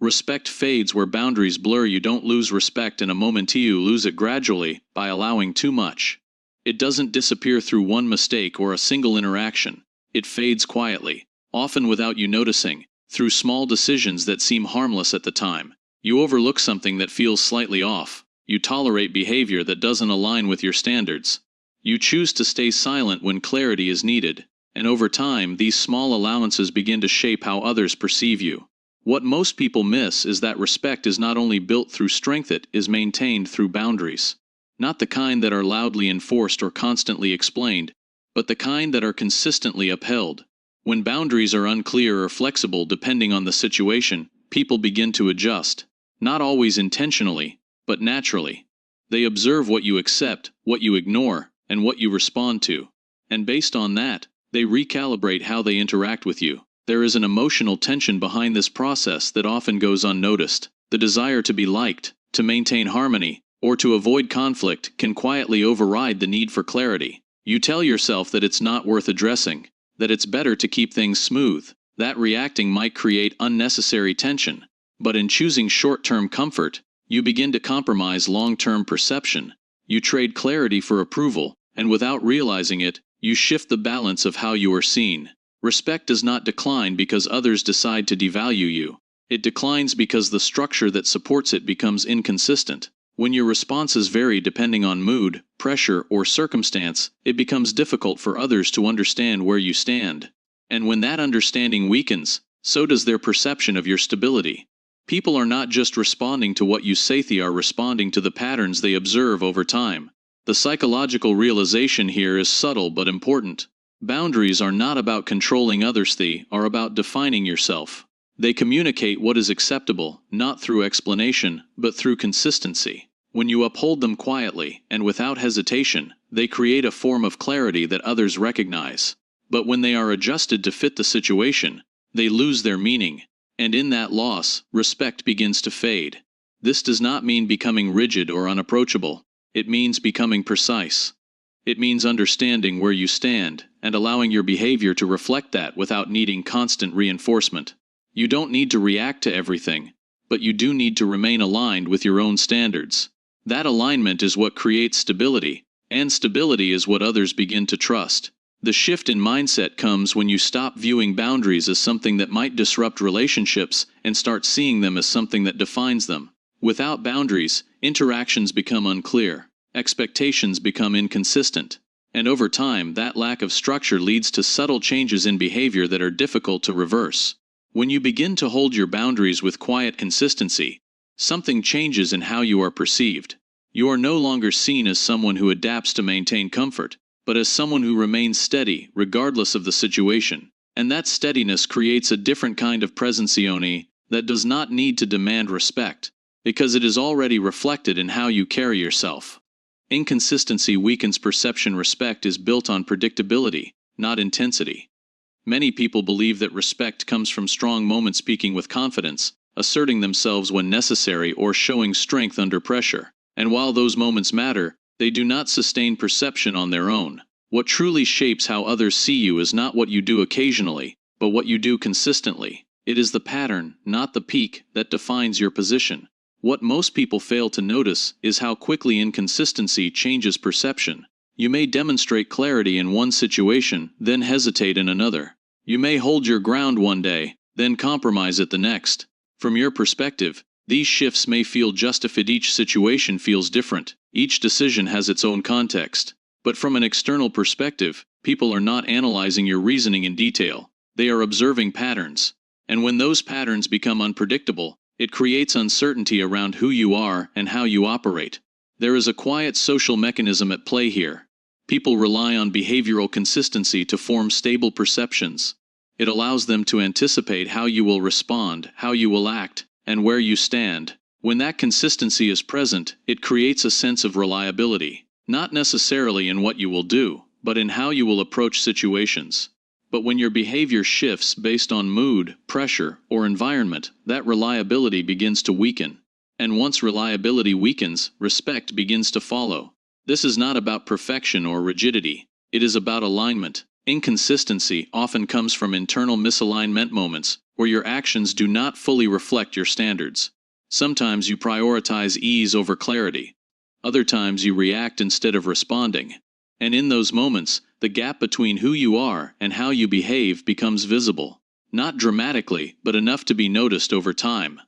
Respect fades where boundaries blur. You don't lose respect in a moment, you lose it gradually, by allowing too much. It doesn't disappear through one mistake or a single interaction. It fades quietly, often without you noticing, through small decisions that seem harmless at the time. You overlook something that feels slightly off. You tolerate behavior that doesn't align with your standards. You choose to stay silent when clarity is needed. And over time, these small allowances begin to shape how others perceive you. What most people miss is that respect is not only built through strength, it is maintained through boundaries. Not the kind that are loudly enforced or constantly explained, but the kind that are consistently upheld. When boundaries are unclear or flexible depending on the situation, people begin to adjust. Not always intentionally, but naturally. They observe what you accept, what you ignore, and what you respond to. And based on that, they recalibrate how they interact with you. There is an emotional tension behind this process that often goes unnoticed. The desire to be liked, to maintain harmony, or to avoid conflict can quietly override the need for clarity. You tell yourself that it's not worth addressing, that it's better to keep things smooth, that reacting might create unnecessary tension. But in choosing short-term comfort, you begin to compromise long-term perception. You trade clarity for approval, and without realizing it, you shift the balance of how you are seen. Respect does not decline because others decide to devalue you. It declines because the structure that supports it becomes inconsistent. When your responses vary depending on mood, pressure, or circumstance, it becomes difficult for others to understand where you stand. And when that understanding weakens, so does their perception of your stability. People are not just responding to what you say, they are responding to the patterns they observe over time. The psychological realization here is subtle but important. Boundaries are not about controlling others, they are about defining yourself. They communicate what is acceptable, not through explanation, but through consistency. When you uphold them quietly, and without hesitation, they create a form of clarity that others recognize. But when they are adjusted to fit the situation, they lose their meaning. And in that loss, respect begins to fade. This does not mean becoming rigid or unapproachable. It means becoming precise. It means understanding where you stand, and allowing your behavior to reflect that without needing constant reinforcement. You don't need to react to everything, but you do need to remain aligned with your own standards. That alignment is what creates stability, and stability is what others begin to trust. The shift in mindset comes when you stop viewing boundaries as something that might disrupt relationships and start seeing them as something that defines them. Without boundaries, interactions become unclear, expectations become inconsistent, and over time that lack of structure leads to subtle changes in behavior that are difficult to reverse. When you begin to hold your boundaries with quiet consistency, something changes in how you are perceived. You are no longer seen as someone who adapts to maintain comfort, but as someone who remains steady regardless of the situation. And that steadiness creates a different kind of presenzione that does not need to demand respect, because it is already reflected in how you carry yourself. Inconsistency weakens perception. Respect is built on predictability, not intensity. Many people believe that respect comes from strong moments, speaking with confidence, asserting themselves when necessary, or showing strength under pressure. And while those moments matter, they do not sustain perception on their own. What truly shapes how others see you is not what you do occasionally, but what you do consistently. It is the pattern, not the peak, that defines your position. What most people fail to notice is how quickly inconsistency changes perception. You may demonstrate clarity in one situation, then hesitate in another. You may hold your ground one day, then compromise at the next. From your perspective, these shifts may feel justified. Each situation feels different. Each decision has its own context. But from an external perspective, people are not analyzing your reasoning in detail. They are observing patterns. And when those patterns become unpredictable, it creates uncertainty around who you are and how you operate. There is a quiet social mechanism at play here. People rely on behavioral consistency to form stable perceptions. It allows them to anticipate how you will respond, how you will act, and where you stand. When that consistency is present, it creates a sense of reliability, not necessarily in what you will do, but in how you will approach situations. But when your behavior shifts based on mood, pressure, or environment, that reliability begins to weaken. And once reliability weakens, respect begins to follow. This is not about perfection or rigidity. It is about alignment. Inconsistency often comes from internal misalignment moments where your actions do not fully reflect your standards. Sometimes you prioritize ease over clarity. Other times you react instead of responding. And in those moments, the gap between who you are and how you behave becomes visible. Not dramatically, but enough to be noticed over time.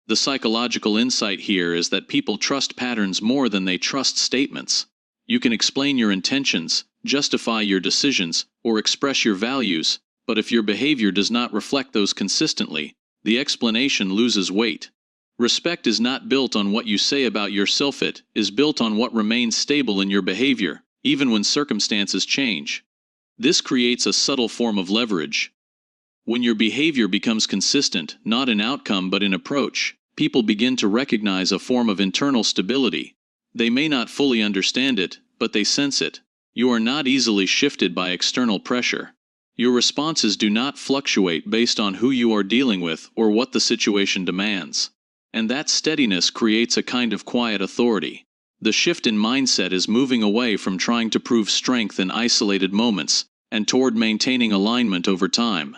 The psychological insight here is that people trust patterns more than they trust statements. You can explain your intentions, justify your decisions, or express your values, but if your behavior does not reflect those consistently, the explanation loses weight. Respect is not built on what you say about yourself, it is built on what remains stable in your behavior, even when circumstances change. This creates a subtle form of leverage. When your behavior becomes consistent, not in outcome but in approach, people begin to recognize a form of internal stability. They may not fully understand it, but they sense it. You are not easily shifted by external pressure. Your responses do not fluctuate based on who you are dealing with or what the situation demands. And that steadiness creates a kind of quiet authority. The shift in mindset is moving away from trying to prove strength in isolated moments, and toward maintaining alignment over time.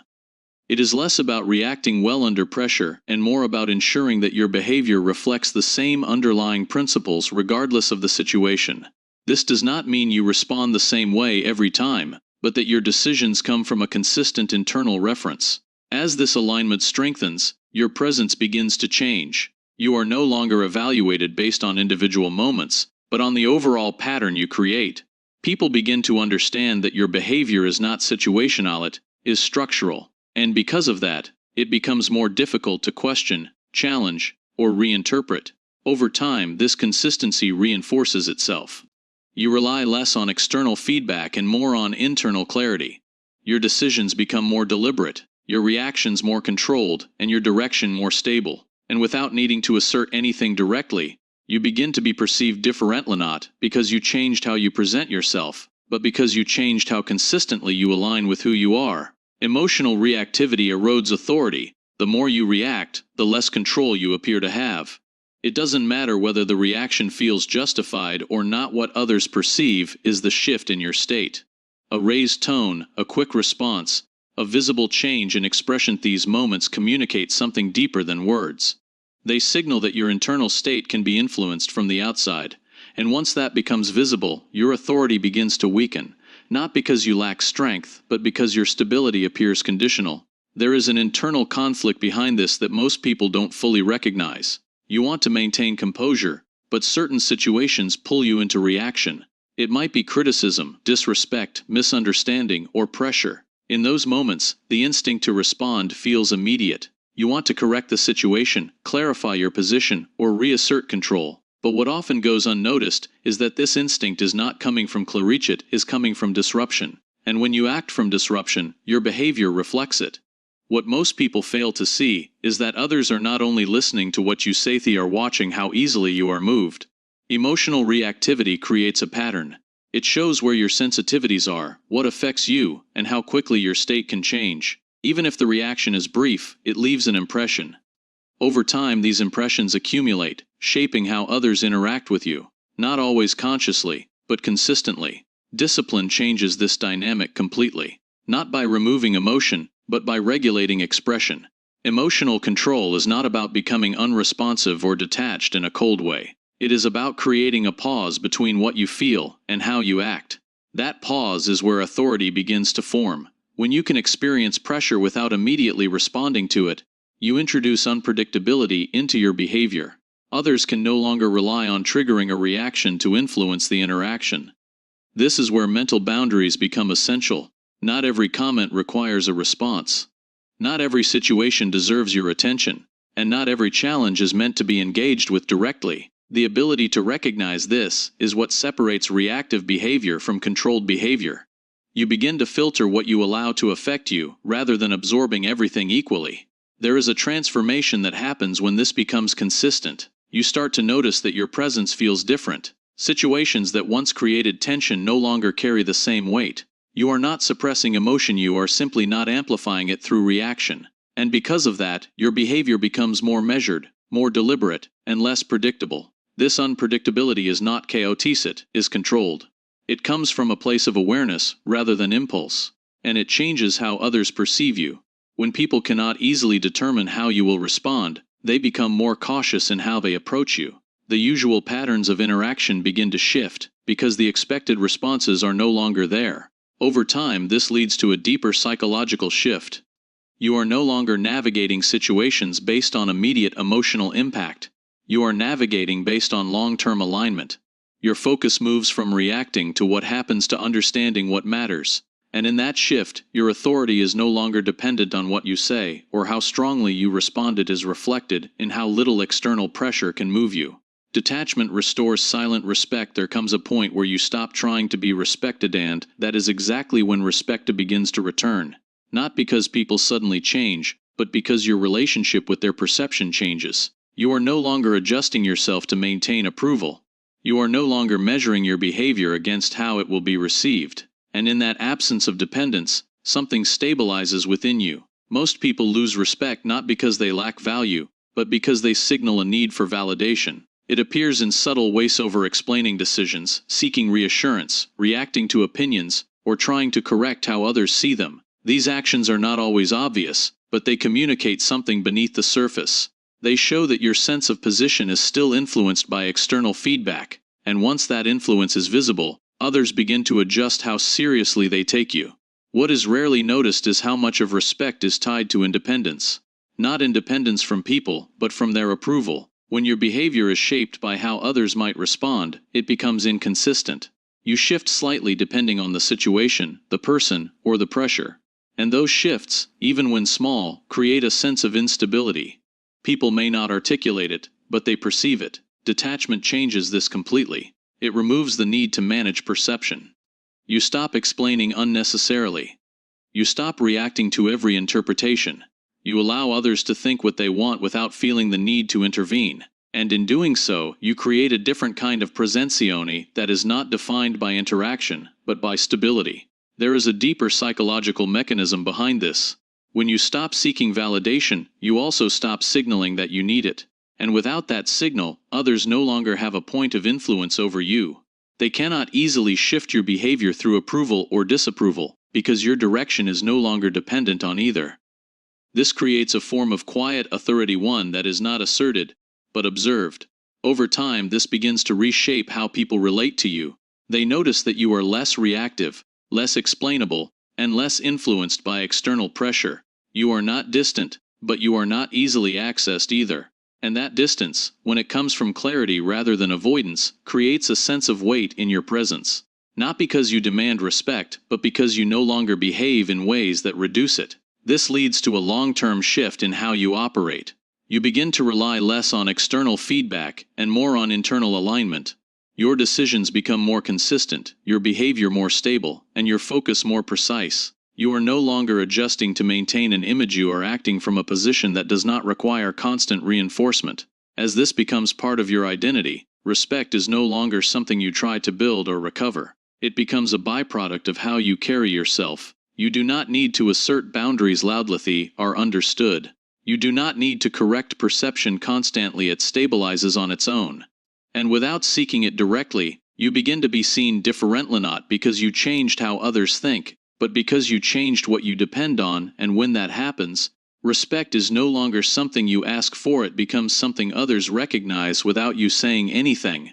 It is less about reacting well under pressure and more about ensuring that your behavior reflects the same underlying principles regardless of the situation. This does not mean you respond the same way every time, but that your decisions come from a consistent internal reference. As this alignment strengthens, your presence begins to change. You are no longer evaluated based on individual moments, but on the overall pattern you create. People begin to understand that your behavior is not situational, it is structural. And because of that, it becomes more difficult to question, challenge, or reinterpret. Over time, this consistency reinforces itself. You rely less on external feedback and more on internal clarity. Your decisions become more deliberate, your reactions more controlled, and your direction more stable. And without needing to assert anything directly, you begin to be perceived differently, not because you changed how you present yourself, but because you changed how consistently you align with who you are. Emotional reactivity erodes authority. The more you react, the less control you appear to have. It doesn't matter whether the reaction feels justified or not, what others perceive is the shift in your state. A raised tone, a quick response, a visible change in expression. These moments communicate something deeper than words. They signal that your internal state can be influenced from the outside, and once that becomes visible, your authority begins to weaken. Not because you lack strength, but because your stability appears conditional. There is an internal conflict behind this that most people don't fully recognize. You want to maintain composure, but certain situations pull you into reaction. It might be criticism, disrespect, misunderstanding, or pressure. In those moments, the instinct to respond feels immediate. You want to correct the situation, clarify your position, or reassert control. But what often goes unnoticed is that this instinct is not coming from clarity, it is coming from disruption. And when you act from disruption, your behavior reflects it. What most people fail to see is that others are not only listening to what you say, they are watching how easily you are moved. Emotional reactivity creates a pattern. It shows where your sensitivities are, what affects you, and how quickly your state can change. Even if the reaction is brief, it leaves an impression. Over time, these impressions accumulate, shaping how others interact with you, not always consciously, but consistently. Discipline changes this dynamic completely, not by removing emotion, but by regulating expression. Emotional control is not about becoming unresponsive or detached in a cold way. It is about creating a pause between what you feel and how you act. That pause is where authority begins to form. When you can experience pressure without immediately responding to it, you introduce unpredictability into your behavior. Others can no longer rely on triggering a reaction to influence the interaction. This is where mental boundaries become essential. Not every comment requires a response. Not every situation deserves your attention, and not every challenge is meant to be engaged with directly. The ability to recognize this is what separates reactive behavior from controlled behavior. You begin to filter what you allow to affect you, rather than absorbing everything equally. There is a transformation that happens when this becomes consistent. You start to notice that your presence feels different. Situations that once created tension no longer carry the same weight. You are not suppressing emotion, you are simply not amplifying it through reaction. And because of that, your behavior becomes more measured, more deliberate, and less predictable. This unpredictability is not chaotic, it is controlled. It comes from a place of awareness, rather than impulse. and it changes how others perceive you. When people cannot easily determine how you will respond, they become more cautious in how they approach you. The usual patterns of interaction begin to shift, because the expected responses are no longer there. Over time, this leads to a deeper psychological shift. You are no longer navigating situations based on immediate emotional impact. You are navigating based on long-term alignment. Your focus moves from reacting to what happens to understanding what matters. And in that shift, your authority is no longer dependent on what you say, or how strongly you respond. It is reflected in how little external pressure can move you. Detachment restores silent respect. There comes a point where you stop trying to be respected, and that is exactly when respect begins to return. Not because people suddenly change, but because your relationship with their perception changes. You are no longer adjusting yourself to maintain approval. You are no longer measuring your behavior against how it will be received. And in that absence of dependence, something stabilizes within you. Most people lose respect not because they lack value, but because they signal a need for validation. It appears in subtle ways: over explaining decisions, seeking reassurance, reacting to opinions, or trying to correct how others see them. These actions are not always obvious, but they communicate something beneath the surface. They show that your sense of position is still influenced by external feedback, and once that influence is visible, others begin to adjust how seriously they take you. What is rarely noticed is how much of respect is tied to independence. Not independence from people, but from their approval. When your behavior is shaped by how others might respond, it becomes inconsistent. You shift slightly depending on the situation, the person, or the pressure. And those shifts, even when small, create a sense of instability. People may not articulate it, but they perceive it. Detachment changes this completely. It removes the need to manage perception. You stop explaining unnecessarily. You stop reacting to every interpretation. You allow others to think what they want without feeling the need to intervene. And in doing so, you create a different kind of presenzione that is not defined by interaction, but by stability. There is a deeper psychological mechanism behind this. When you stop seeking validation, you also stop signaling that you need it. And without that signal, others no longer have a point of influence over you. They cannot easily shift your behavior through approval or disapproval, because your direction is no longer dependent on either. This creates a form of quiet authority, one that is not asserted, but observed. Over time, this begins to reshape how people relate to you. They notice that you are less reactive, less explainable, and less influenced by external pressure. You are not distant, but you are not easily accessed either. And that distance, when it comes from clarity rather than avoidance, creates a sense of weight in your presence. Not because you demand respect, but because you no longer behave in ways that reduce it. This leads to a long-term shift in how you operate. You begin to rely less on external feedback and more on internal alignment. Your decisions become more consistent, your behavior more stable, and your focus more precise. You are no longer adjusting to maintain an image. You are acting from a position that does not require constant reinforcement. As this becomes part of your identity, respect is no longer something you try to build or recover. It becomes a byproduct of how you carry yourself. You do not need to assert boundaries loudly, are understood. You do not need to correct perception constantly. It stabilizes on its own. And without seeking it directly, you begin to be seen differently, not because you changed how others think, but because you changed what you depend on. And when that happens, respect is no longer something you ask for, it becomes something others recognize without you saying anything.